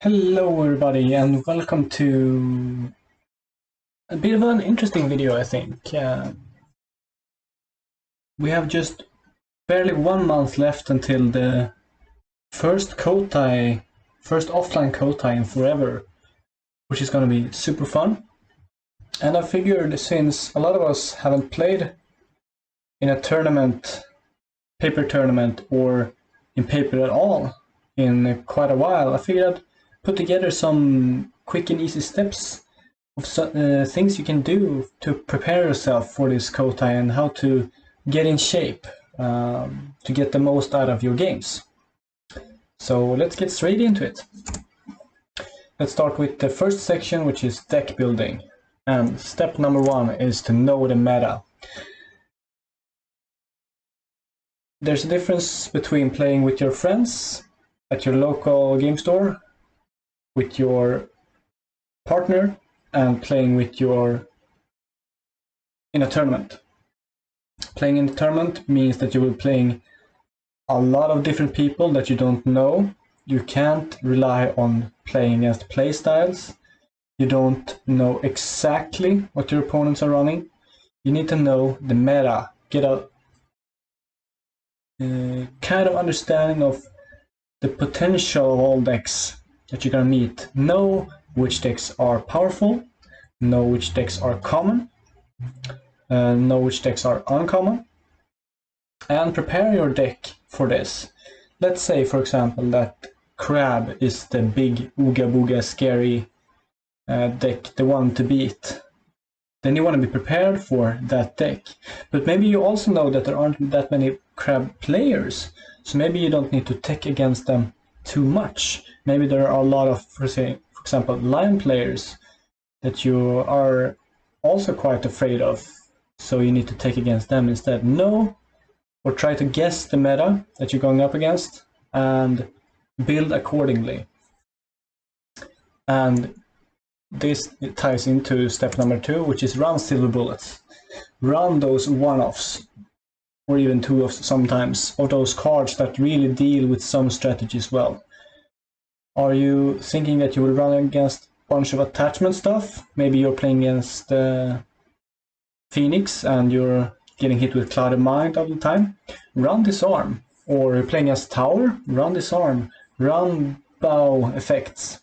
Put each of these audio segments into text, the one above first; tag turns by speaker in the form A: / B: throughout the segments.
A: Hello everybody and welcome to a bit of an interesting video, I think. We have just barely 1 month left until the first offline Kotei in forever, which is going to be super fun. And I figured since a lot of us haven't played in a paper tournament, or in paper at all in quite a while, I figured I'd put together some quick and easy steps of things you can do to prepare yourself for this Kotei and how to get in shape to get the most out of your games. So let's get straight into it. Let's start with the first section, which is deck building. And step number 1 is to know the meta. There's a difference between playing with your friends at your local game store, with your partner, and playing with in a tournament. Playing in a tournament means that you will be playing a lot of different people that you don't know. You can't rely on playing against play styles. You don't know exactly what your opponents are running. You need to know the meta, get a kind of understanding of the potential of all decks that you're gonna meet. Know which decks are powerful, know which decks are common, know which decks are uncommon, and prepare your deck for this. Let's say, for example, that Crab is the big ooga booga scary deck, the one to beat. Then you want to be prepared for that deck. But maybe you also know that there aren't that many Crab players, so maybe you don't need to tech against them too much. Maybe there are a lot of, for example, Lion players that you are also quite afraid of, so you need to take against them instead. Know or try to guess the meta that you're going up against and build accordingly. And this ties into step number 2, which is run silver bullets. Run those one-offs, or even two-offs sometimes, of those cards that really deal with some strategies well. Are you thinking that you will run against a bunch of attachment stuff? Maybe you're playing against Phoenix and you're getting hit with Clouded Mind all the time. Run Disarm. Or you're playing as Tower? Run Disarm. Run Bow effects.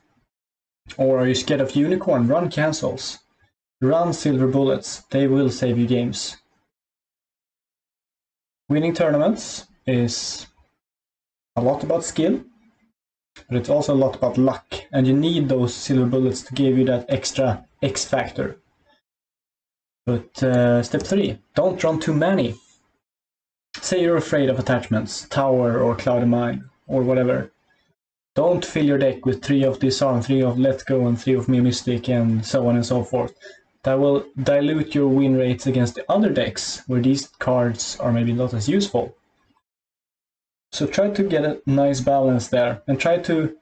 A: Or are you scared of Unicorn? Run Cancels. Run Silver Bullets. They will save you games. Winning tournaments is a lot about skill, but it's also a lot about luck, and you need those silver bullets to give you that extra X factor. But step 3, don't run too many. Say you're afraid of attachments, Tower or Clouded Mine or whatever. Don't fill your deck with 3 of Disarm, 3 of Let Go, and 3 of Mystic, and so on and so forth. That will dilute your win rates against the other decks, where these cards are maybe not as useful. So try to get a nice balance there, and try to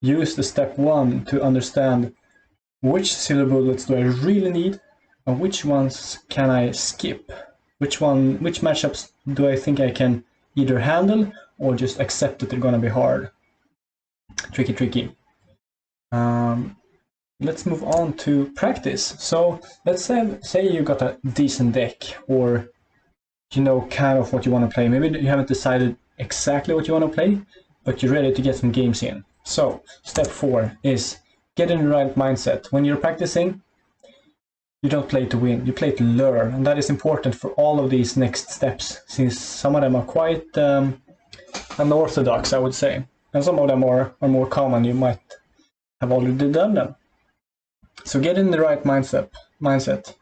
A: use the step 1 to understand which silver bullets do I really need, and which ones can I skip. Which matchups do I think I can either handle, or just accept that they're gonna be hard. Tricky. Let's move on to practice. So let's say you got a decent deck, or you know kind of what you want to play. Maybe you haven't decided exactly what you want to play, but you're ready to get some games in. So step 4 is get in the right mindset. When you're practicing, you don't play to win, you play to learn, and that is important for all of these next steps, since some of them are quite unorthodox, I would say, and some of them are more common. You might have already done them. So get in the right mindset.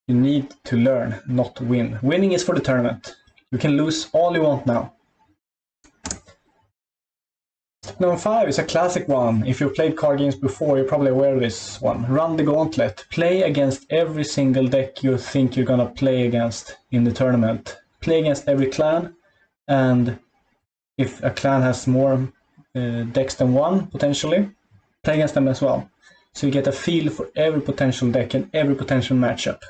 A: You need to learn, not win. Winning is for the tournament. You can lose all you want now. Step number 5 is a classic one. If you've played card games before, you're probably aware of this one. Run the gauntlet. Play against every single deck you think you're gonna play against in the tournament. Play against every clan, and if a clan has more decks than one, potentially, play against them as well. So you get a feel for every potential deck and every potential matchup.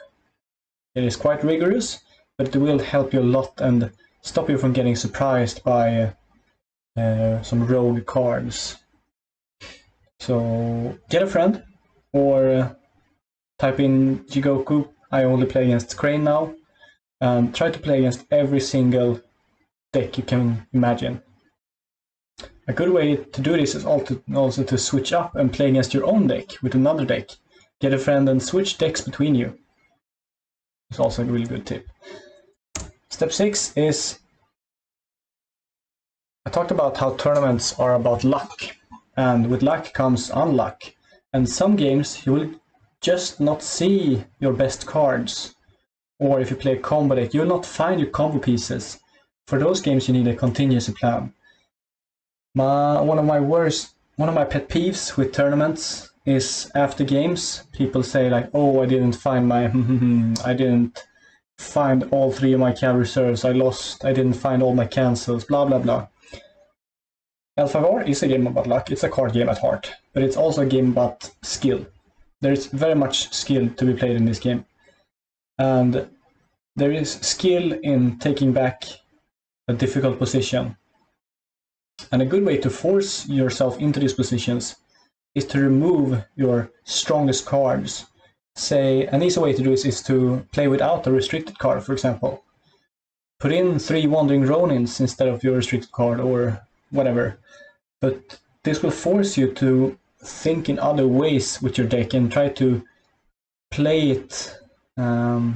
A: It is quite rigorous, but it will help you a lot and stop you from getting surprised by some rogue cards. So get a friend, or type in Jigoku. I only play against Crane now, and try to play against every single deck you can imagine. A good way to do this is also to switch up and play against your own deck with another deck. Get a friend and switch decks between you. It's also a really good tip. Step 6 is, I talked about how tournaments are about luck, and with luck comes unluck. And some games you will just not see your best cards, or if you play a combo deck, you will not find your combo pieces. For those games you need a contingency plan. One of my pet peeves with tournaments is after games, people say like, "Oh, I didn't find my I didn't find all 3 of my cab reserves, I lost, I didn't find all my cancels, blah blah blah." L5R is a game about luck, it's a card game at heart, but it's also a game about skill. There is very much skill to be played in this game. And there is skill in taking back a difficult position. And a good way to force yourself into these positions is to remove your strongest cards. Say, an easy way to do this is to play without a restricted card, for example. Put in 3 Wandering Ronins instead of your restricted card, or whatever. But this will force you to think in other ways with your deck and try to play it in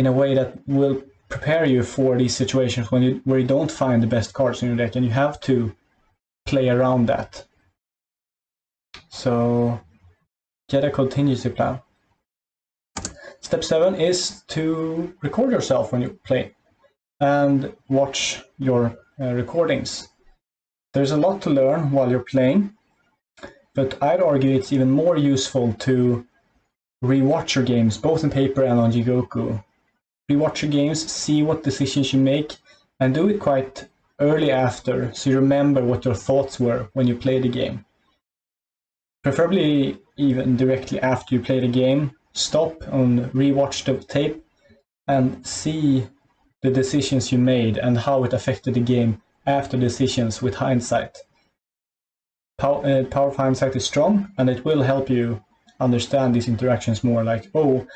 A: a way that will prepare you for these situations where you don't find the best cards in your deck, and you have to play around that. So get a contingency plan. Step 7 is to record yourself when you play and watch your recordings. There's a lot to learn while you're playing, but I'd argue it's even more useful to rewatch your games, both in paper and on Jigoku. Rewatch your games, see what decisions you make, and do it quite early after, so you remember what your thoughts were when you played the game. Preferably even directly after you play the game, stop and rewatch the tape and see the decisions you made and how it affected the game after decisions with hindsight. Power of hindsight is strong, and it will help you understand these interactions more, like, oh,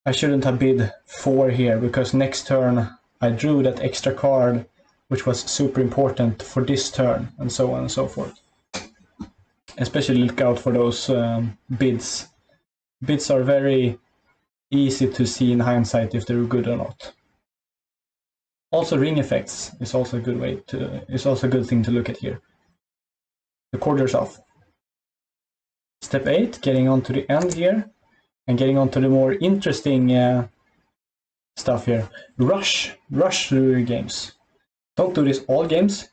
A: I shouldn't have bid 4 here because next turn I drew that extra card which was super important for this turn, and so on and so forth. Especially look out for those bids. Bids are very easy to see in hindsight if they're good or not. Also, ring effects is also a good thing to look at here. Record yourself. Step 8, getting on to the end here, and getting on to the more interesting stuff here. Rush through your games. Don't do this all games,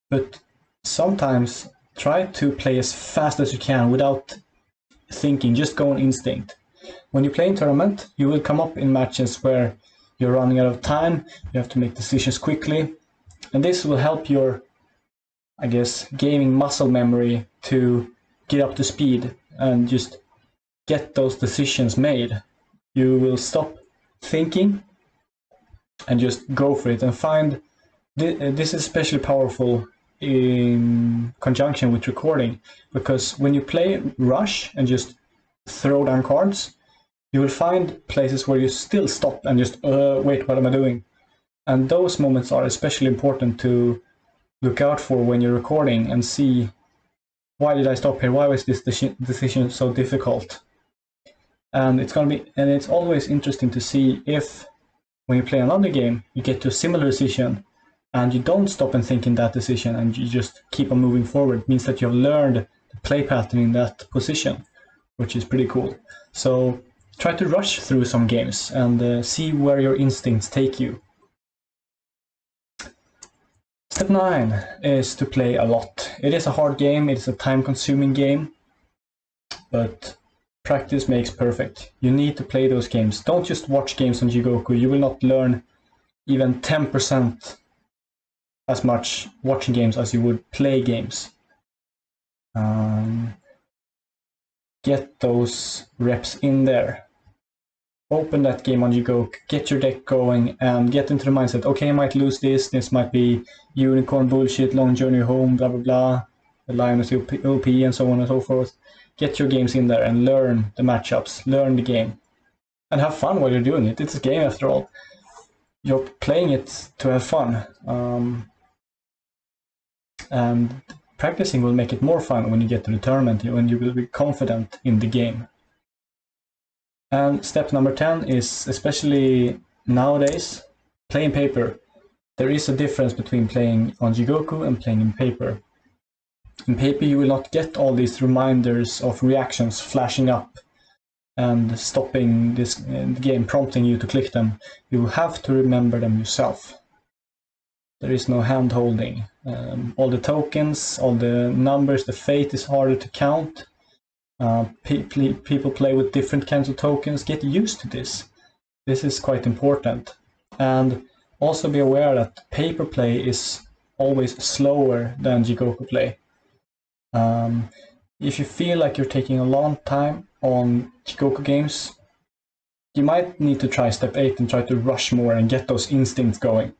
A: but sometimes try to play as fast as you can without thinking, just go on instinct. When you play in tournament, you will come up in matches where you're running out of time, you have to make decisions quickly, and this will help your, I guess, gaming muscle memory to get up to speed and just get those decisions made. You will stop thinking and just go for it, and find this is especially powerful in conjunction with recording, because when you play Rush and just throw down cards, you will find places where you still stop and just, wait, what am I doing? And those moments are especially important to look out for when you're recording and see, why did I stop here? Why was this decision so difficult? And it's always interesting to see if, when you play another game, you get to a similar decision and you don't stop and think in that decision and you just keep on moving forward. It means that you have learned the play pattern in that position, which is pretty cool. So try to rush through some games and see where your instincts take you. Step 9 is to play a lot. It is a hard game, it is a time-consuming game, but practice makes perfect. You need to play those games. Don't just watch games on Jigoku. You will not learn even 10% as much watching games as you would play games. Get those reps in there. Open that game on Jigoku, get your deck going, and get into the mindset, okay, I might lose this might be unicorn bullshit, long journey home, blah blah blah. the Lion is OP, and so on and so forth. Get your games in there and learn the matchups, learn the game, and have fun while you're doing it. It's a game after all. You're playing it to have fun. And practicing will make it more fun when you get to the tournament, when you will be confident in the game. And step number 10 is, especially nowadays, play in paper. There is a difference between playing on Jigoku and playing in paper. In paper you will not get all these reminders of reactions flashing up and stopping this game, prompting you to click them. You have to remember them yourself. There is no hand holding. All the tokens, all the numbers, the fate is harder to count. People play with different kinds of tokens. Get used to this. This is quite important. And also be aware that paper play is always slower than Jigoku play. If you feel like you're taking a long time on Jigoku games, you might need to try step 8 and try to rush more and get those instincts going.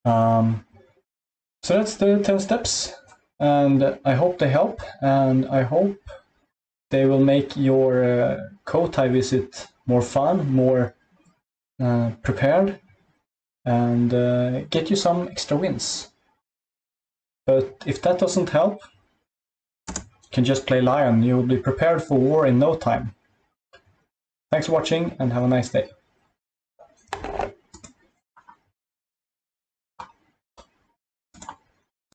A: So that's the 10 steps, and I hope they help, and I hope they will make your Kotei visit more fun, more prepared, and get you some extra wins. But if that doesn't help, you can just play Lion. You will be prepared for war in no time. Thanks for watching and have a nice day.